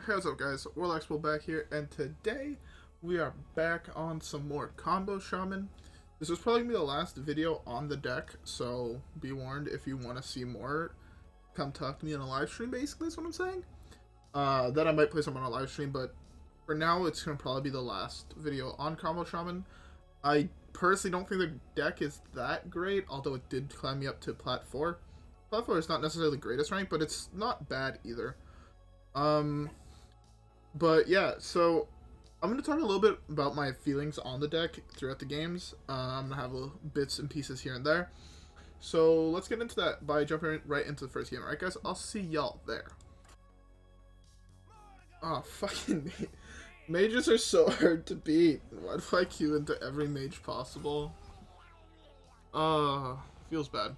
Hey, what's up guys, WhirlXbow back here, and today we are back on some more Combo Shaman. This was probably going to be the last video on the deck, so be warned if you want to see more, come talk to me on a live stream, basically is what I'm saying. Then I might play some on a live stream, but for now it's going to probably be the last video on Combo Shaman. I personally don't think the deck is that great, although it did climb me up to Plat 4. Plat 4 is not necessarily the greatest rank, but it's not bad either. But yeah, so I'm going to talk a little bit about my feelings on the deck throughout the games. I'm going to have little bits and pieces here and there. So let's get into that by jumping right into the first game. Alright guys, I'll see y'all there. Oh, fucking mages are so hard to beat. Why do I queue into every mage possible? Feels bad.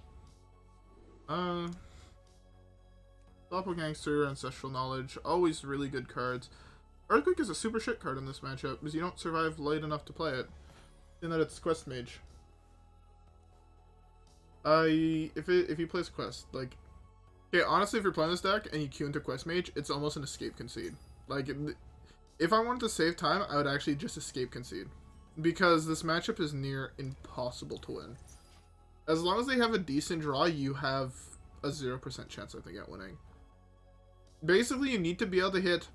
Doppelgangster, Ancestral Knowledge, always really good cards. Earthquake is a super shit card in this matchup because you don't survive light enough to play it. In that it's quest mage. If he plays quest, like, okay, honestly, if you're playing this deck and you queue into quest mage, it's almost an escape concede. Like, if I wanted to save time, I would actually just escape concede because this matchup is near impossible to win. As long as they have a decent draw, you have a 0% chance, I think, at winning. Basically, you need to be able to hit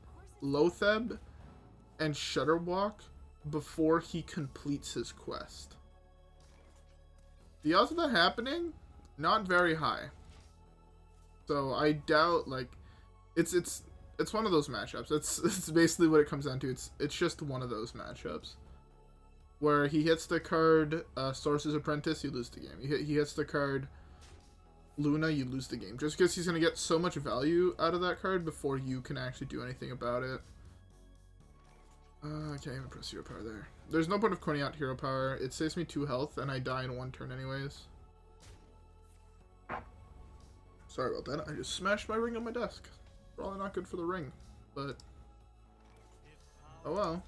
Loatheb and Shudderwock before he completes his quest. The odds of that happening, not very high. So I doubt, like, it's one of those matchups. It's basically what it comes down to. It's just one of those matchups where he hits the card Sorcerer's Apprentice, you lose the game. He hits the card Luna, you lose the game. Just because he's going to get so much value out of that card before you can actually do anything about it. I can't even press hero power there. There's no point of coining out hero power. It saves me 2 health and I die in 1 turn anyways. Sorry about that. I just smashed my ring on my desk. Probably not good for the ring, but oh well.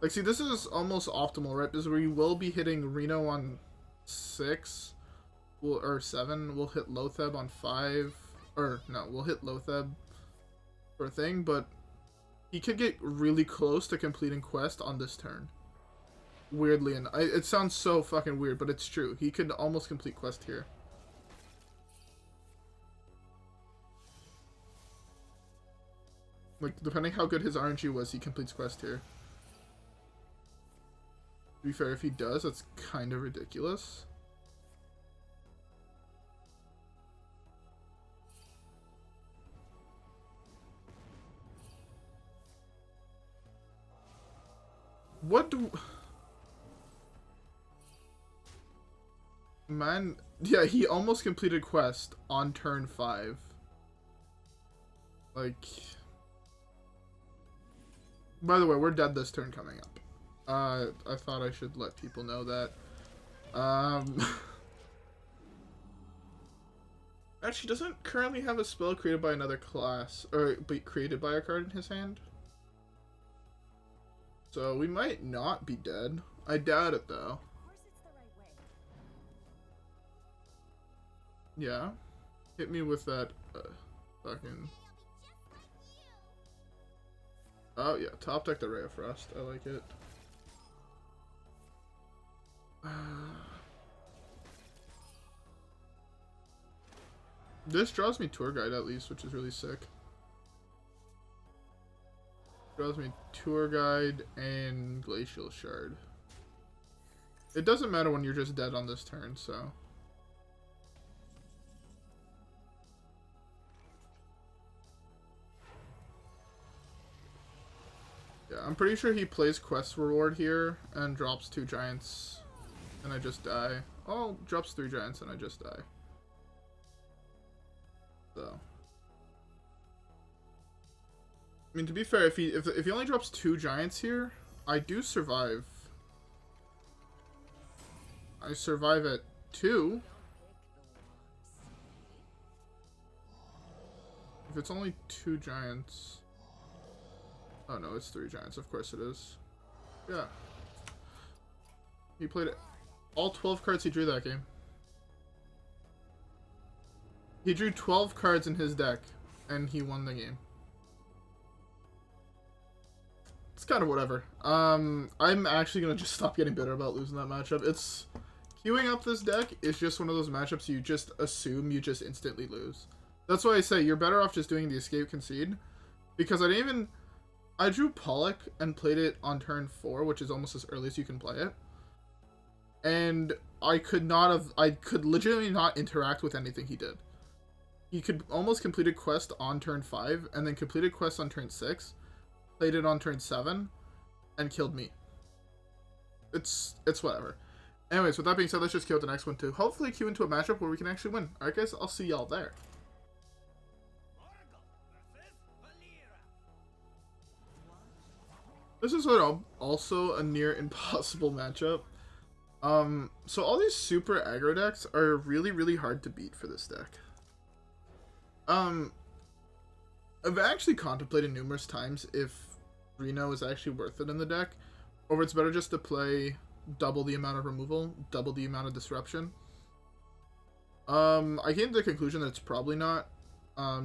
Like, see, this is almost optimal, right? Because we will be hitting Reno on 6. Or 7, we'll hit Loatheb on 5, or no, we'll hit Loatheb for a thing, but he could get really close to completing quest on this turn. Weirdly, and it sounds so fucking weird, but it's true. He could almost complete quest here. Like, depending how good his RNG was, he completes quest here. To be fair, if he does, that's kind of ridiculous. What do... Man, yeah, he almost completed quest on turn 5. Like... By the way, we're dead this turn coming up. I thought I should let people know that. Actually, doesn't currently have a spell created by another class, or created by a card in his hand. So we might not be dead. I doubt it though. Yeah. Hit me with that fucking... Oh yeah, top deck the Ray of Frost. I like it. This draws me Tour Guide at least, which is really sick. Draws me Tour Guide and Glacial Shard. It doesn't matter when you're just dead on this turn, so. Yeah, I'm pretty sure he plays Quest Reward here and drops 2 Giants and I just die. Oh, drops 3 Giants and I just die. So. I mean, to be fair, if he only drops 2 Giants here, I do survive. I survive at 2. If it's only 2 Giants... Oh no, it's 3 Giants. Of course it is. Yeah. He played all 12 cards he drew that game. He drew 12 cards in his deck, and he won the game. it's kind of whatever. I'm actually gonna just stop getting bitter about losing that matchup. It's queuing up this deck is just one of those matchups you just assume you just instantly lose. That's why I say you're better off just doing the escape concede, because I drew Pollock and played it on turn 4, which is almost as early as you can play it, and I could legitimately not interact with anything he did. He could almost completed quest on turn 5 and then completed quest on turn 6. Played it on turn 7 and killed me. It's whatever. Anyways, with that being said, let's just kill the next one to hopefully queue into a matchup where we can actually win. Alright guys, I'll see y'all there. This is also a near impossible matchup. So all these super aggro decks are really, really hard to beat for this deck. I've actually contemplated numerous times if Reno is actually worth it in the deck, or it's better just to play double the amount of removal, double the amount of disruption. I came to the conclusion that it's probably not,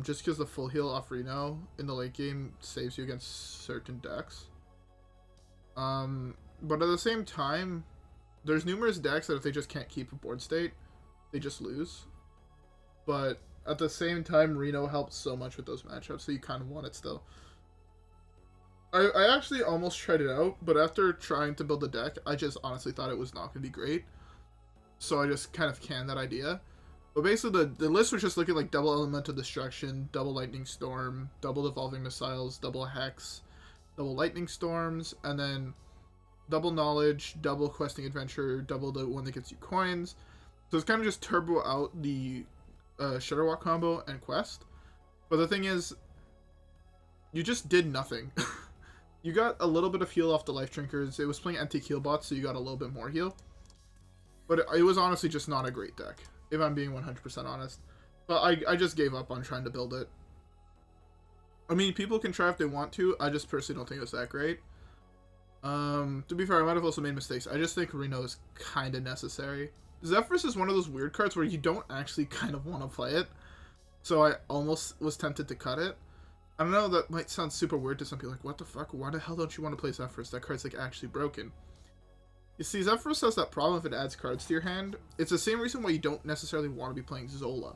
just because the full heal off Reno in the late game saves you against certain decks. But at the same time, there's numerous decks that if they just can't keep a board state, they just lose. But at the same time, Reno helps so much with those matchups, so you kind of want it still. I actually almost tried it out, but after trying to build the deck, I just honestly thought it was not going to be great. So I just kind of canned that idea. But basically, the list was just looking like double Elemental Destruction, double Lightning Storm, double Devolving Missiles, double Hex, double Lightning Storms, and then double Knowledge, double Questing Adventure, double the one that gets you coins. So it's kind of just turbo out the Shudderwock combo and quest. But the thing is, you just did nothing. You got a little bit of heal off the Lifedrinkers. It was playing anti-heal bots, so you got a little bit more heal. But it was honestly just not a great deck, if I'm being 100% honest. But I just gave up on trying to build it. I mean, people can try if they want to. I just personally don't think it was that great. To be fair, I might have also made mistakes. I just think Reno is kind of necessary. Zephrys is one of those weird cards where you don't actually kind of want to play it. So I almost was tempted to cut it. I don't know, that might sound super weird to some people, like, what the fuck, why the hell don't you want to play Zephrys? That card's, like, actually broken. You see, Zephrys has that problem if it adds cards to your hand. It's the same reason why you don't necessarily want to be playing Zola.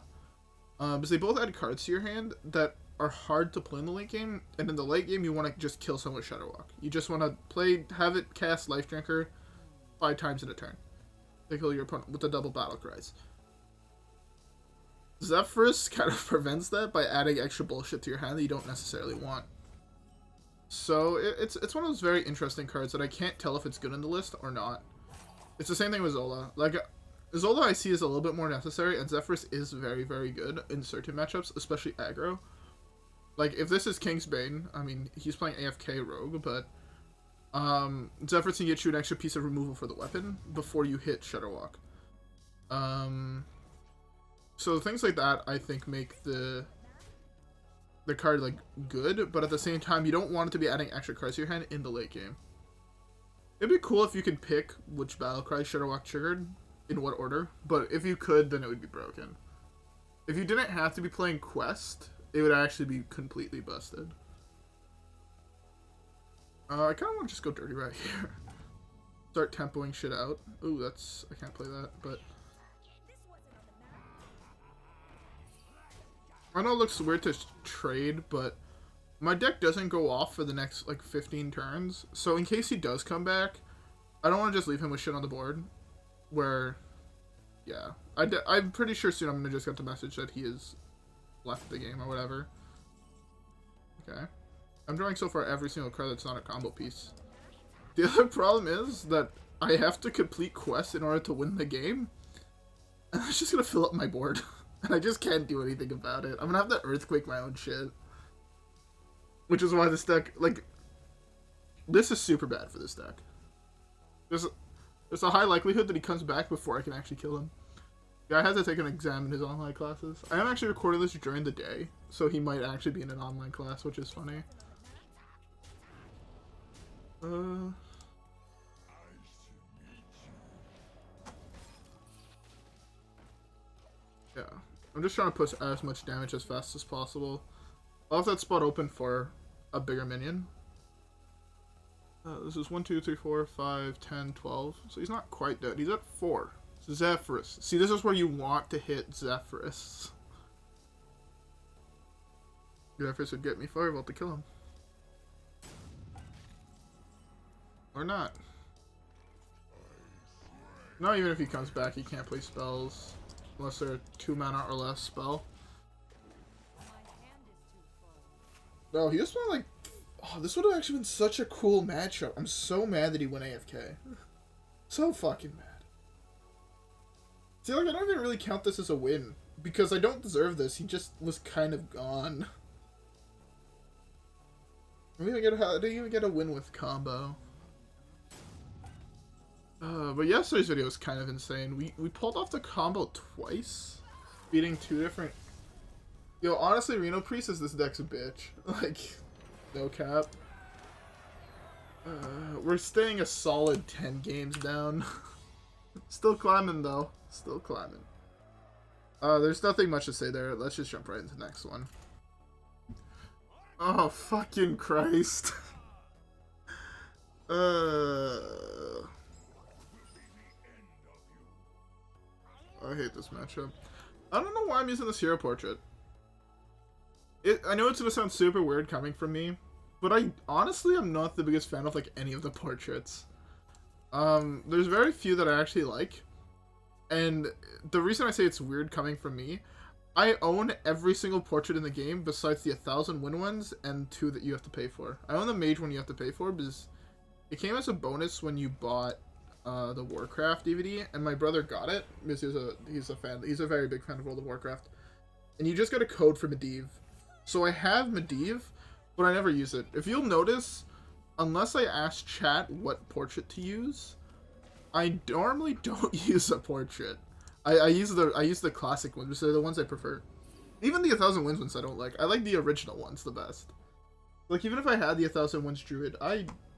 Because they both add cards to your hand that are hard to play in the late game, and in the late game, you want to just kill someone with Shadowwalk. You just want to have it cast Lifedrinker 5 times in a turn. They kill your opponent with the double battle cries. Zephrys kind of prevents that by adding extra bullshit to your hand that you don't necessarily want. So it's one of those very interesting cards that I can't tell if it's good in the list or not. It's the same thing with Zola. Like, Zola I see is a little bit more necessary, and Zephrys is very, very good in certain matchups, especially aggro. Like, if this is King's Bane, I mean, he's playing AFK Rogue, but Zephrys can get you an extra piece of removal for the weapon before you hit Shudderwock. So things like that, I think, make the card, like, good, but at the same time, you don't want it to be adding extra cards to your hand in the late game. It'd be cool if you could pick which battle cry Shudderwock triggered, in what order, but if you could, then it would be broken. If you didn't have to be playing Quest, it would actually be completely busted. I kind of want to just go dirty right here. Start tempoing shit out. Ooh, I can't play that, but I know it looks weird to trade, but my deck doesn't go off for the next, like, 15 turns. So in case he does come back, I don't want to just leave him with shit on the board. Where, yeah. I'm pretty sure soon I'm going to just get the message that he has left the game or whatever. Okay. I'm drawing so far every single card that's not a combo piece. The other problem is that I have to complete quests in order to win the game. And that's just going to fill up my board. And I just can't do anything about it. I'm going to have to Earthquake my own shit. Which is why this deck, like, this is super bad for this deck. There's a high likelihood that he comes back before I can actually kill him. The guy has to take an exam in his online classes. I am actually recording this during the day, so he might actually be in an online class, which is funny. Yeah. I'm just trying to push as much damage as fast as possible. I'll have that spot open for a bigger minion. This is 1, 2, 3, 4, 5, 10, 12. So he's not quite dead. He's at 4. Zephrys. See, this is where you want to hit Zephrys. Zephrys would get me Firebolt to kill him. Or not. No, even if he comes back, he can't play spells. Unless they're 2 mana or less spell. No, he just went like... Oh, this would have actually been such a cool matchup. I'm so mad that he went AFK. So fucking mad. See, like, I don't even really count this as a win. Because I don't deserve this. He just was kind of gone. I didn't even get a win with combo. But yesterday's video was kind of insane. We pulled off the combo twice. Beating 2 different... Yo, honestly, Reno Priest says this deck's a bitch. Like, no cap. We're staying a solid 10 games down. Still climbing, though. Still climbing. There's nothing much to say there. Let's just jump right into the next one. Oh, fucking Christ. I hate this matchup. I don't know why I'm using this hero portrait. I know it's gonna sound super weird coming from me, but I honestly am not the biggest fan of like any of the portraits. There's very few that I actually like, and the reason I say it's weird coming from me, I own every single portrait in the game besides the 1,000 win ones and 2 that you have to pay for. I own the mage one you have to pay for because it came as a bonus when you bought the Warcraft DVD, and my brother got it because he's a very big fan of World of Warcraft, and you just get a code for Medivh. So I have Medivh, but I never use it. If you'll notice, unless I ask chat what portrait to use, I normally don't use a portrait. I use the classic ones, which are the ones I prefer. Even the 1,000 wins ones I don't like. I like the original ones the best. Like, even if I had the 1,000 wins druid,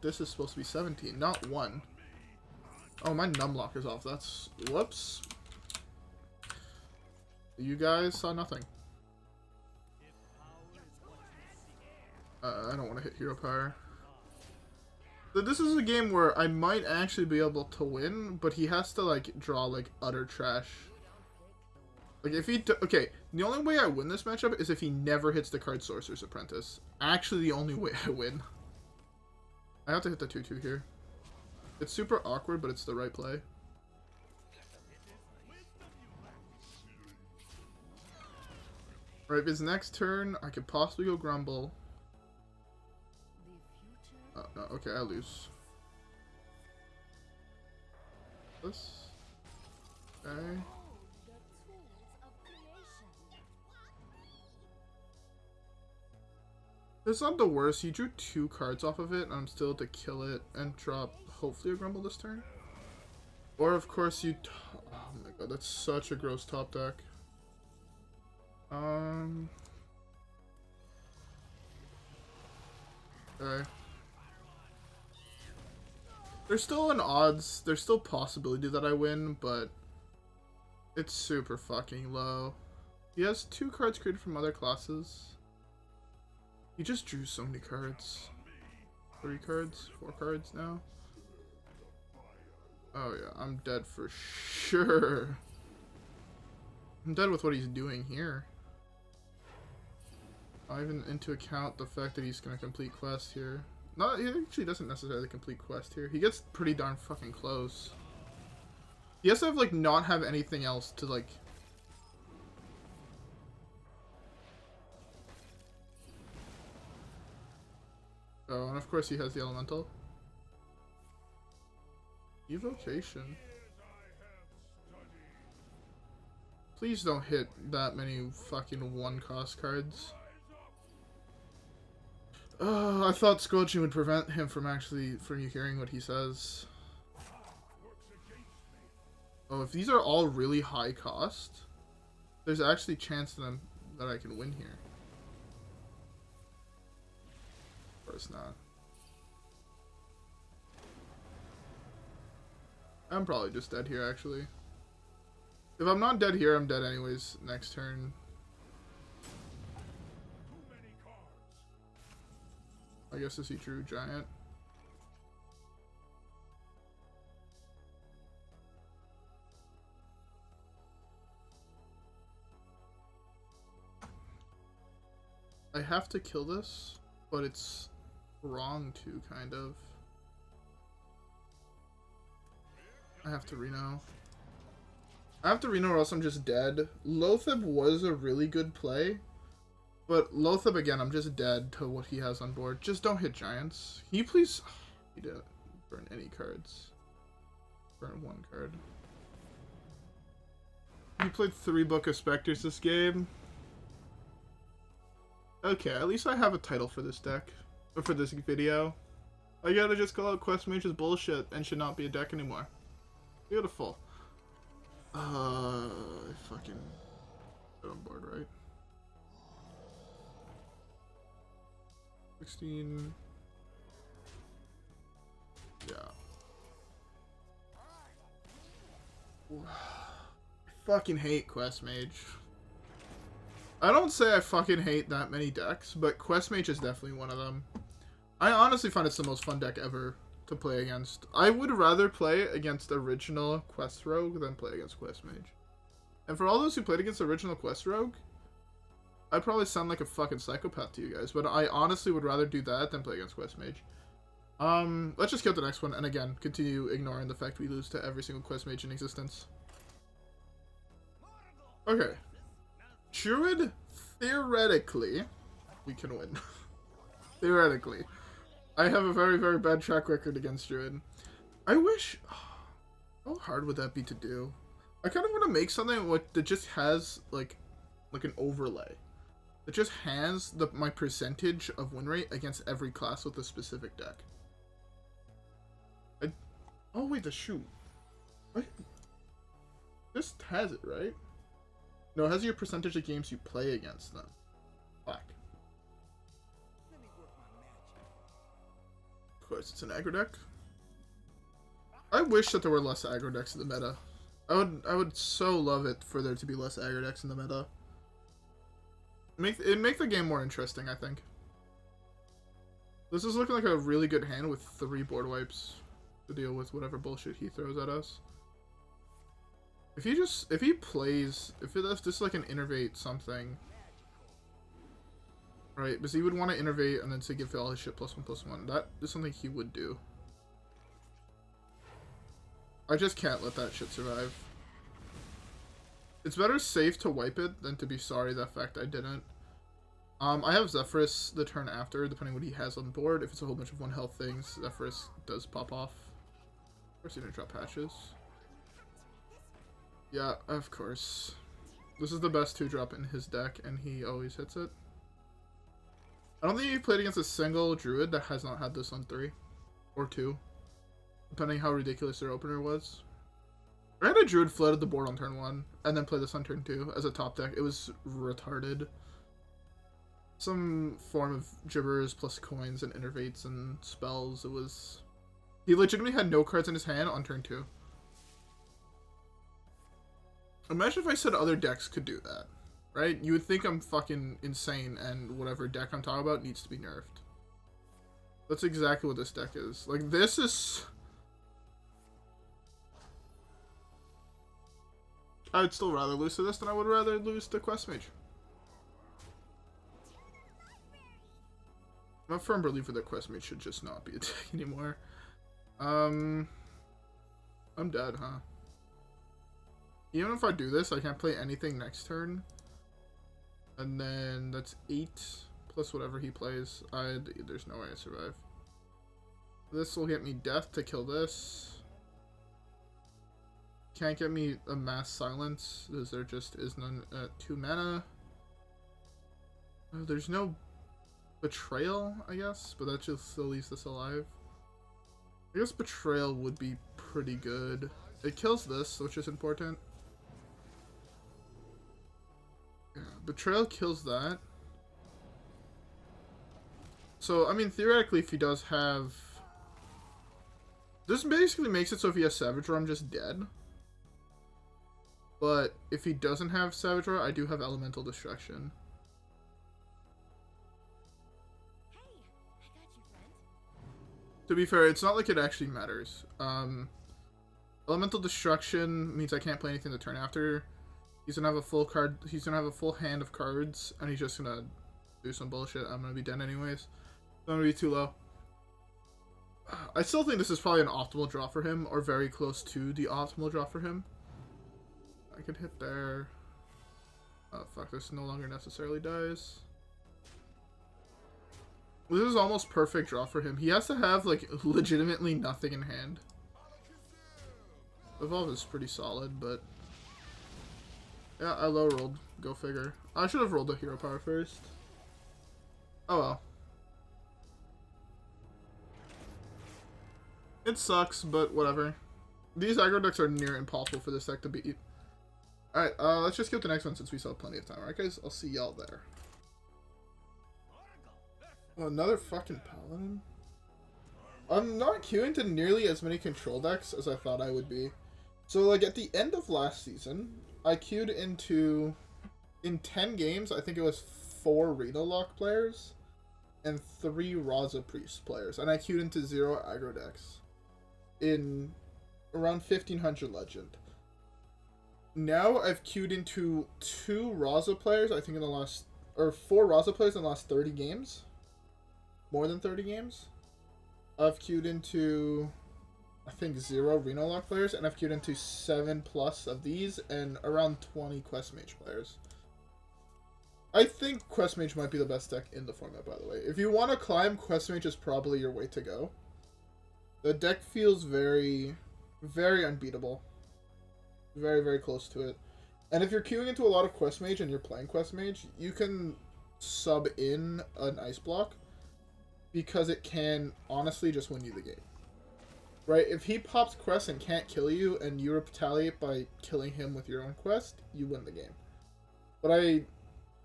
this is supposed to be 17, not 1. Oh, my numlock is off. That's... Whoops. You guys saw nothing. I don't want to hit hero power. This is a game where I might actually be able to win, but he has to, like, draw, like, utter trash. Like, if he... Okay, the only way I win this matchup is if he never hits the card Sorcerer's Apprentice. Actually, the only way I win. I have to hit the 2-2 here. It's super awkward, but it's the right play. Right, his next turn, I could possibly go Grumble. No, okay, I lose. This. Okay. It's not the worst. He drew 2 cards off of it, and I'm still to kill it and drop hopefully a Grumble this turn. Or of course you... Oh my god, that's such a gross top deck. Okay. There's still an odds, there's still possibility that I win, but it's super fucking low. He has 2 cards created from other classes. He just drew so many cards. 3 cards? 4 cards now? Oh yeah, I'm dead for sure. I'm dead with what he's doing here. Not even into account the fact that he's gonna complete quest here. He actually doesn't necessarily complete quest here. He gets pretty darn fucking close. He has to have, like, not have anything else to, like... Oh, and of course he has the Elemental. Evocation. Please don't hit that many fucking 1-cost cards. I thought Squelching would prevent him from you hearing what he says. Oh, if these are all really high cost, there's actually a chance that I can win here. Of course not. I'm probably just dead here, actually. If I'm not dead here, I'm dead anyways next turn. I guess this he drew Giant. I have to kill this, but it's wrong to, kind of. I have to Reno. I have to Reno or else I'm just dead. Loatheb was a really good play, but Loatheb, again, I'm just dead to what he has on board. Just don't hit giants. Can you please... He didn't burn any cards. Burn one card. He played 3 Book of Specters this game. Okay, at least I have a title for this deck. Or for this video. I gotta just call out Quest Mage is bullshit and should not be a deck anymore. Beautiful. Fucking get on board, right? 16. Yeah. I fucking hate Quest Mage. I don't say I fucking hate that many decks, but Quest Mage is definitely one of them. I honestly find it's the most fun deck ever to play against. I would rather play against original Quest Rogue than play against Quest Mage. And for all those who played against original Quest Rogue, I probably sound like a fucking psychopath to you guys, but I honestly would rather do that than play against Quest Mage. Let's just get the next one, and again, continue ignoring the fact we lose to every single Quest Mage in existence. Okay. Druid, theoretically, we can win. Theoretically. I have a very, very bad track record against Druid. I wish... How hard would that be to do? I kind of want to make something that just has, like an overlay. That just has my percentage of win rate against every class with a specific deck. Oh, wait, the shoot. What? This has it, right? No, it has your percentage of games you play against them. Fuck. Of course, it's an aggro deck. I wish that there were less aggro decks in the meta. I would so love it for there to be less aggro decks in the meta. It'd make the game more interesting, I think. This is looking like a really good hand with 3 board wipes to deal with whatever bullshit he throws at us. If he that's just like an innervate something, right? Because he would want to innervate and then to give all his shit +1/+1. That is something he would do. I just can't let that shit survive. It's better safe to wipe it than to be sorry the fact I didn't. I have Zephrys the turn after, depending what he has on board. If it's a whole bunch of 1 health things, Zephrys does pop off. Of course, he didn't drop patches. Yeah, of course. This is the best 2-drop in his deck, and he always hits it. I don't think he played against a single Druid that has not had this on 3. Or 2. Depending how ridiculous their opener was. I had a Druid flooded the board on turn 1, and then played this on turn 2 as a top deck. It was retarded. Some form of gibbers plus coins and innervates and spells. It was... He legitimately had no cards in his hand on turn 2. Imagine if I said other decks could do that, right? You would think I'm fucking insane and whatever deck I'm talking about needs to be nerfed. That's exactly what this deck is. Like, this is... I'd still rather lose to this than I would rather lose to Quest Mage. I'm a firm believer that Quest Mage should just not be a deck anymore. I'm dead, huh? Even if I do this, I can't play anything next turn. And then that's 8 plus whatever he plays. There's no way I survive. This will get me death to kill this. Can't get me a mass silence, because there just is none at 2 mana. There's no betrayal, I guess, but that just still leaves this alive. I guess betrayal would be pretty good. It kills this, which is important. Yeah, betrayal kills that. So, I mean, theoretically, if he does have... This basically makes it so if he has Savage Roar, I'm just dead. But if he doesn't have Savage Roar, I do have Elemental Destruction. Hey, I got you, friend. To be fair, it's not like it actually matters. Elemental Destruction means I can't play anything the turn after. He's gonna have a full card. He's gonna have a full hand of cards, and he's just gonna do some bullshit. I'm gonna be dead anyways. I'm gonna be too low. I still think this is probably an optimal draw for him, or very close to the optimal draw for him. I could hit there. Oh fuck, this no longer necessarily dies. This is almost perfect draw for him. He has to have, like, legitimately nothing in hand. Devolve is pretty solid, but... yeah, I low rolled. Go figure. I should have rolled the hero power first. Oh well. It sucks, but whatever. These aggro decks are near impossible for this deck to beat. Alright, let's just get the next one since we still have plenty of time. Alright guys, I'll see y'all there. Oh, another fucking paladin? I'm not queuing to nearly as many control decks as I thought I would be. So like at the end of last season, I queued into, in 10 games, I think it was 4 Reno Lock players and 3 Raza Priest players. And I queued into 0 aggro decks in around 1500 legend. Now I've queued into 2 Raza players, I think in the last, or 4 Raza players in the last 30 games. More than 30 games. I've queued into, I think, 0 Reno Lock players, and I've queued into 7+ of these, and around 20 Quest Mage players. I think Quest Mage might be the best deck in the format, by the way. If you want to climb, Quest Mage is probably your way to go. The deck feels very, very unbeatable. Very, very close to it. And if you're queuing into a lot of Quest Mage and you're playing Quest Mage, you can sub in an Ice Block, because it can honestly just win you the game. Right? If he pops Quest and can't kill you, and you retaliate by killing him with your own Quest, you win the game. But I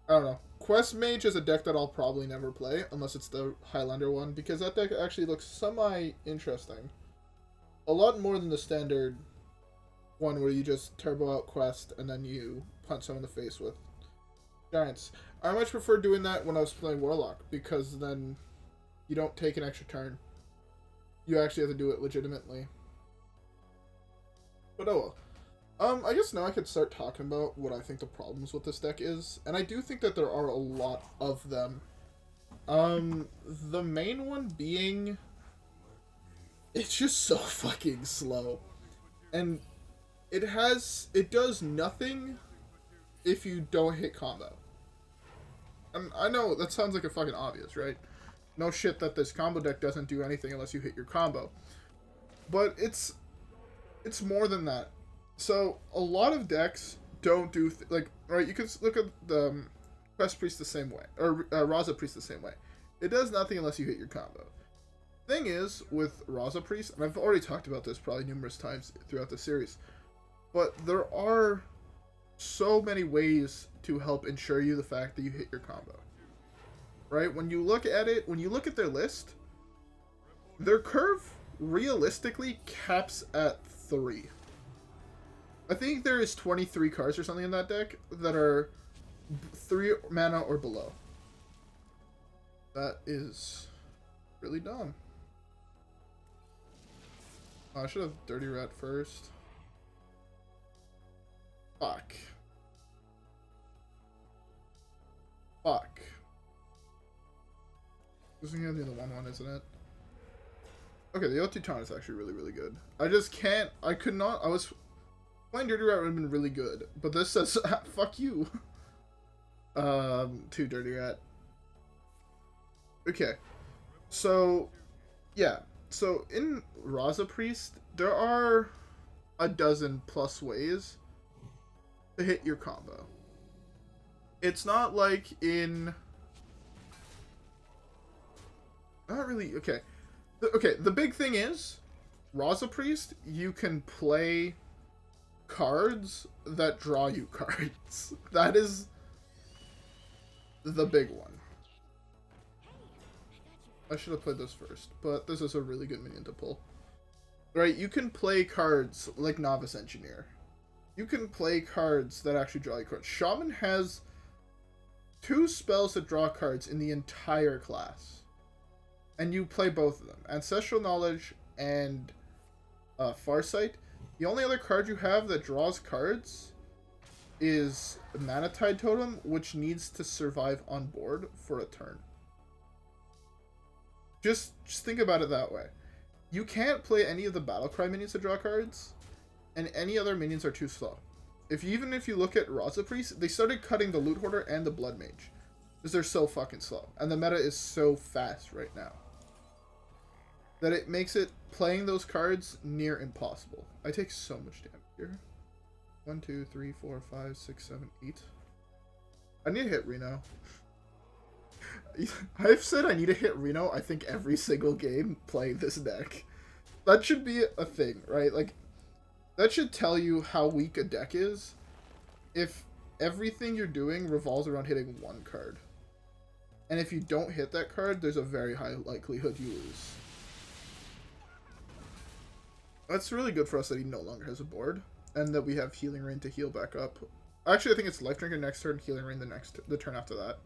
don't know. Quest Mage is a deck that I'll probably never play, unless it's the Highlander one, because that deck actually looks semi-interesting. A lot more than the standard one where you just turbo out Quest, and then you punch someone in the face with Giants. I much prefer doing that when I was playing Warlock, because then you don't take an extra turn. You actually have to do it legitimately. But oh well. I guess now I could start talking about what I think the problems with this deck is. And I do think that there are a lot of them. The main one being, it's just so fucking slow. And it does nothing if you don't hit combo. And I know that sounds like a fucking obvious, right? No shit that this combo deck doesn't do anything unless you hit your combo. But it's more than that. So, a lot of decks don't do, like, right, you can look at the Quest Priest the same way, or Raza Priest the same way. It does nothing unless you hit your combo. Thing is, with Raza Priest, and I've already talked about this probably numerous times throughout the series, but there are so many ways to help ensure you the fact that you hit your combo. Right? When you look at it, when you look at their list, their curve realistically caps at 3. I think there is 23 cards or something in that deck that are 3 mana or below. That is really dumb. Oh, I should have Dirty Rat first. Fuck. Fuck. This is gonna be the 1/1, isn't it? Okay, the O2 Taunt is actually really, really good. I just can't, I was playing Dirty Rat would have been really good, but this says, fuck you. 2 Dirty Rat. Okay, so, yeah. So, in Raza Priest, there are a dozen plus ways to hit your combo. It's not like in... Not really, okay. The big thing is, Raza Priest, you can play cards that draw you cards. That is the big one. I should have played this first, but this is a really good minion to pull. Right, you can play cards like Novice Engineer. You can play cards that actually draw you cards. Shaman has 2 spells that draw cards in the entire class. And you play both of them. Ancestral Knowledge and Farsight. The only other card you have that draws cards is a Mana Tide Totem, which needs to survive on board for a turn. Just think about it that way. You can't play any of the Battlecry minions to draw cards, and any other minions are too slow. Even if you look at Raza Priest, they started cutting the Loot Hoarder and the Blood Mage, because they're so fucking slow, and the meta is so fast right now that it makes it playing those cards near impossible. I take so much damage here. 1, 2, 3, 4, 5, 6, 7, 8. I need to hit Reno. I've said I need to hit Reno, I think, every single game playing this deck. That should be a thing, right? Like, that should tell you how weak a deck is if everything you're doing revolves around hitting one card. And if you don't hit that card, there's a very high likelihood you lose. That's really good for us that he no longer has a board, and that we have Healing Rain to heal back up. Actually, I think it's Lifedrinker next turn, Healing Rain the turn after that.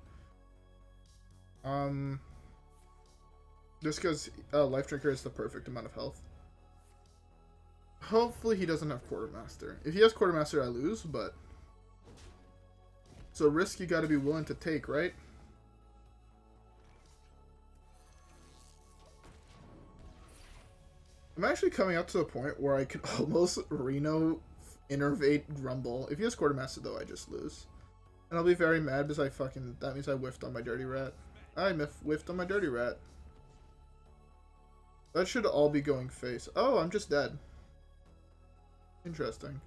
Just because Lifedrinker is the perfect amount of health. Hopefully he doesn't have Quartermaster. If he has Quartermaster, I lose, but... So risk you gotta be willing to take, right? I'm actually coming up to the point where I can almost Reno innervate Grumble. If he has Quartermaster, though, I just lose. And I'll be very mad because that means I whiffed on my Dirty Rat. I whiffed on my Dirty Rat. That should all be going face. Oh, I'm just dead. Interesting.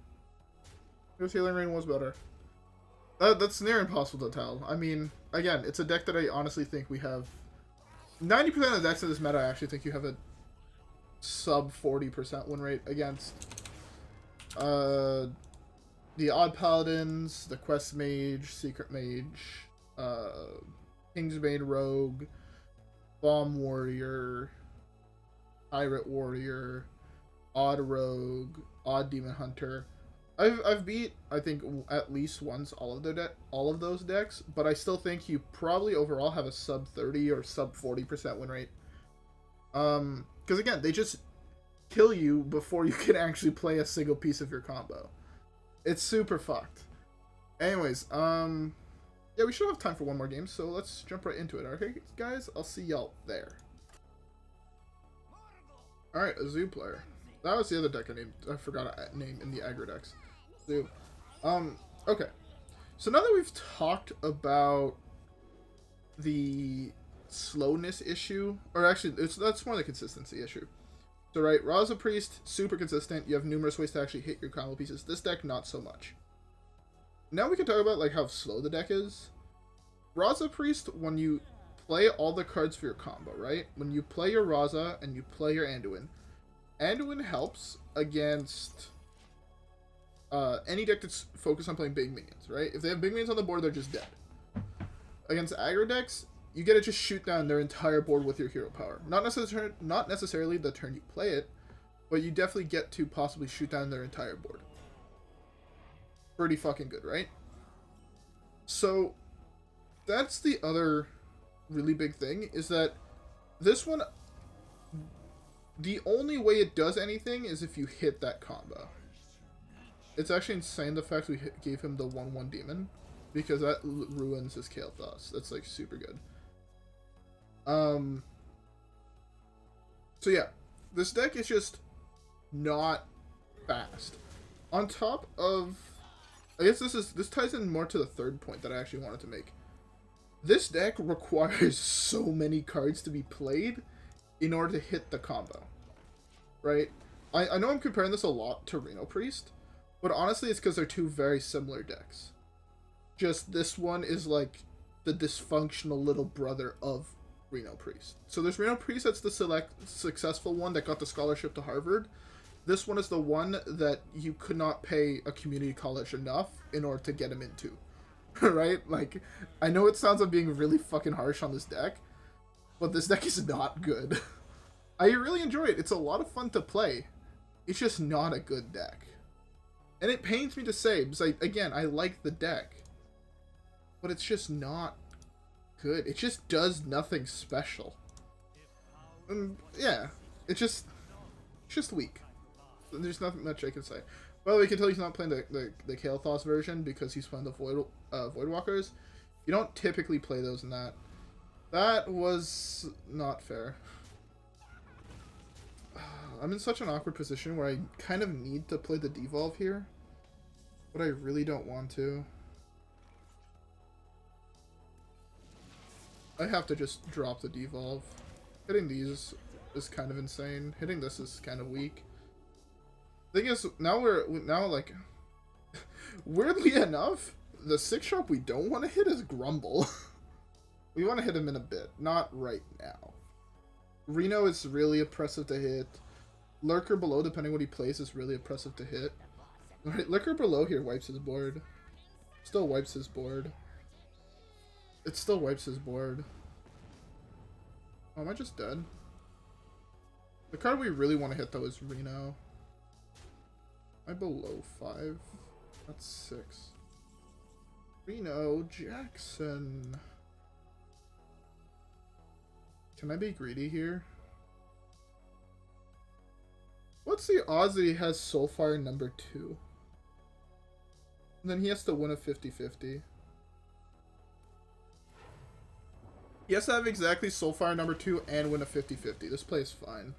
Because Healing Rain was better. That's near impossible to tell. I mean, again, it's a deck that I honestly think we have... 90% of the decks in this meta, I actually think you have a sub 40% win rate against. The Odd Paladins, the Quest Mage, Secret Mage, Kingsbane Rogue, Bomb Warrior, Pirate Warrior, Odd Rogue, Odd Demon Hunter. I've beat, I think, at least once all of those decks, but I still think you probably overall have a sub 30 or sub 40% win rate. Because again, they just kill you before you can actually play a single piece of your combo. It's super fucked. Anyways, yeah, we should have time for one more game, so let's jump right into it. Okay, guys, I'll see y'all there. Alright, a Zoo player. That was the other deck I forgot a name in the aggro decks. Zoo. Okay. So now that we've talked about the slowness issue, or actually, that's more the consistency issue. So, right, Raza Priest, super consistent. You have numerous ways to actually hit your combo pieces. This deck, not so much. Now we can talk about, like, how slow the deck is. Raza Priest, when you play all the cards for your combo, right? When you play your Raza and you play your Anduin, Anduin helps against any deck that's focused on playing big minions, right? If they have big minions on the board, they're just dead. Against aggro decks, you get to just shoot down their entire board with your hero power. Not necessarily the turn you play it, but you definitely get to possibly shoot down their entire board. Pretty fucking good, right? So, that's the other really big thing, is that this one, the only way it does anything is if you hit that combo. It's actually insane the fact we gave him the 1/1 demon, because that ruins his Kael'thas. That's like super good. So yeah, this deck is just not fast. On top of, I guess this ties in more to the third point that I actually wanted to make. This deck requires so many cards to be played in order to hit the combo, right? I know I'm comparing this a lot to Reno Priest, but honestly it's because they're two very similar decks. Just this one is like the dysfunctional little brother of Reno Priest. So there's Reno Priest, that's the successful one that got the scholarship to Harvard. This one is the one that you could not pay a community college enough in order to get him into. Right? Like, I know it sounds like being really fucking harsh on this deck, but this deck is not good. I really enjoy it. It's a lot of fun to play. It's just not a good deck. And it pains me to say, because I like the deck, but it's just not good. It just does nothing special. Yeah, it's just weak. There's nothing much I can say. By the way, you can tell he's not playing the Kael'thas version because he's playing the Voidwalkers. You don't typically play those in that. That was not fair. I'm in such an awkward position where I kind of need to play the Devolve here, but I really don't want to. I have to just drop the Devolve. Hitting these is kind of insane. Hitting this is kind of weak. Thing is, now like, weirdly enough, the 6-sharp we don't want to hit is Grumble. We want to hit him in a bit, not right now. Reno is really oppressive to hit. Lurker Below, depending what he plays, is really oppressive to hit. Alright, Lurker Below here wipes his board. Still wipes his board. It still wipes his board. Oh, am I just dead? The card we really want to hit, though, is Reno. Am I below 5? That's 6. Reno Jackson. Can I be greedy here? What's the odds that he has Soulfire number 2? And then he has to win a 50-50. He has to have exactly Soulfire number 2 and win a 50-50. This play is fine.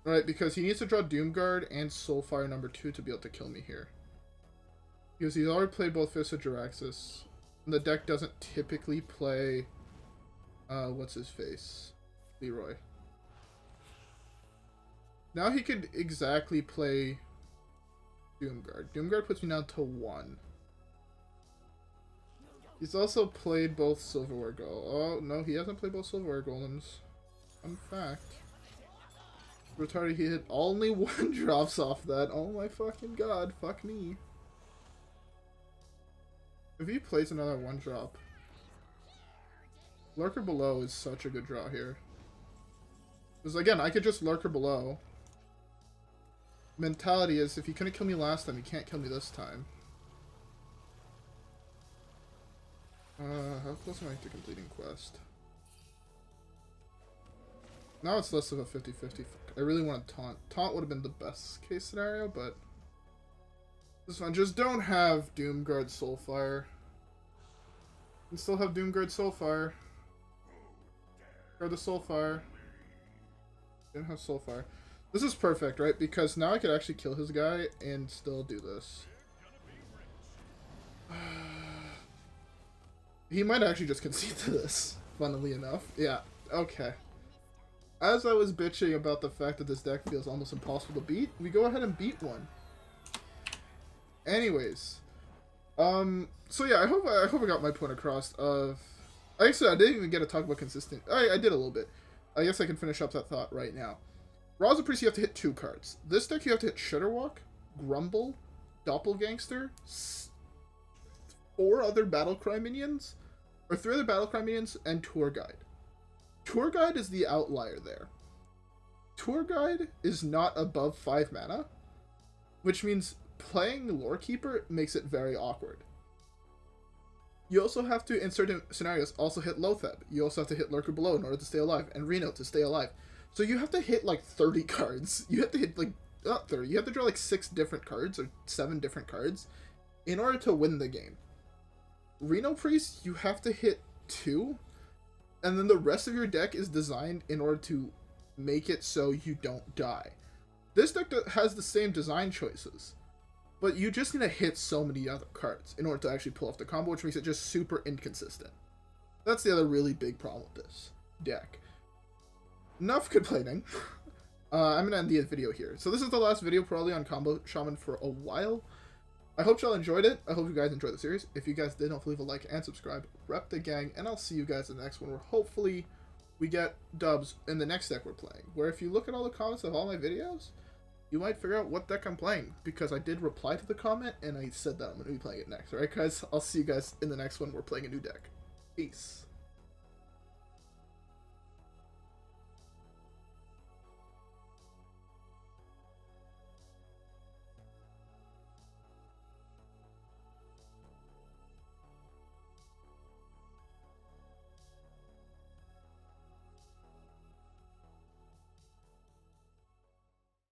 Right, because he needs to draw Doomguard and Soulfire number 2 to be able to kill me here. Because he's already played both Fists of Jaraxxus. And the deck doesn't typically play, what's his face? Leroy. Now he could exactly play Doomguard. Doomguard puts me down to 1. He's also played both Silverware Golem. Oh, no, he hasn't played both Silverware Golems. Fun fact. Retarded, he hit only 1 drops off that. Oh my fucking god, fuck me. If he plays another 1 drop. Lurker Below is such a good draw here. Because again, I could just Lurker Below. Mentality is, if he couldn't kill me last time, he can't kill me this time. How close am I to completing quest? Now it's less of a 50-50. I really want to taunt. Taunt would have been the best case scenario, but this one, just don't have Doomguard Soulfire. You can still have Doomguard Soulfire. Guard the Soulfire. Didn't have Soulfire. This is perfect, right? Because now I could actually kill his guy and still do this. He might actually just concede to this, funnily enough. Yeah, okay. As I was bitching about the fact that this deck feels almost impossible to beat, we go ahead and beat one. Anyways. So yeah, I hope I got my point across of... Actually, I didn't even get to talk about consistent... I did a little bit. I guess I can finish up that thought right now. Raw's a Priest, you have to hit 2 cards. This deck, you have to hit Shudderwock, Grumble, Doppelgangster, 4 other Battlecry minions, or 3 other Battlecry minions, and Tour Guide. Tour Guide is the outlier there. Tour Guide is not above 5 mana, which means playing Lorekeeper makes it very awkward. You also have to, in certain scenarios, also hit Loatheb. You also have to hit Lurker Below in order to stay alive, and Reno to stay alive. So you have to hit like 30 cards. You have to hit like, not 30, you have to draw like 6 different cards, or 7 different cards, in order to win the game. Reno Priest, you have to hit 2, and then the rest of your deck is designed in order to make it so you don't die. This deck has the same design choices, but you just need to hit so many other cards in order to actually pull off the combo, which makes it just super inconsistent. That's the other really big problem with this deck. Enough complaining. I'm going to end the video here. So this is the last video probably on Combo Shaman for a while. I hope y'all enjoyed it. I hope you guys enjoyed the series. If you guys did, don't leave a like and subscribe. Rep the gang, and I'll see you guys in the next one where hopefully we get dubs in the next deck we're playing. Where if you look at all the comments of all my videos, you might figure out what deck I'm playing, because I did reply to the comment and I said that I'm going to be playing it next. Alright guys, I'll see you guys in the next one. We're playing a new deck. Peace.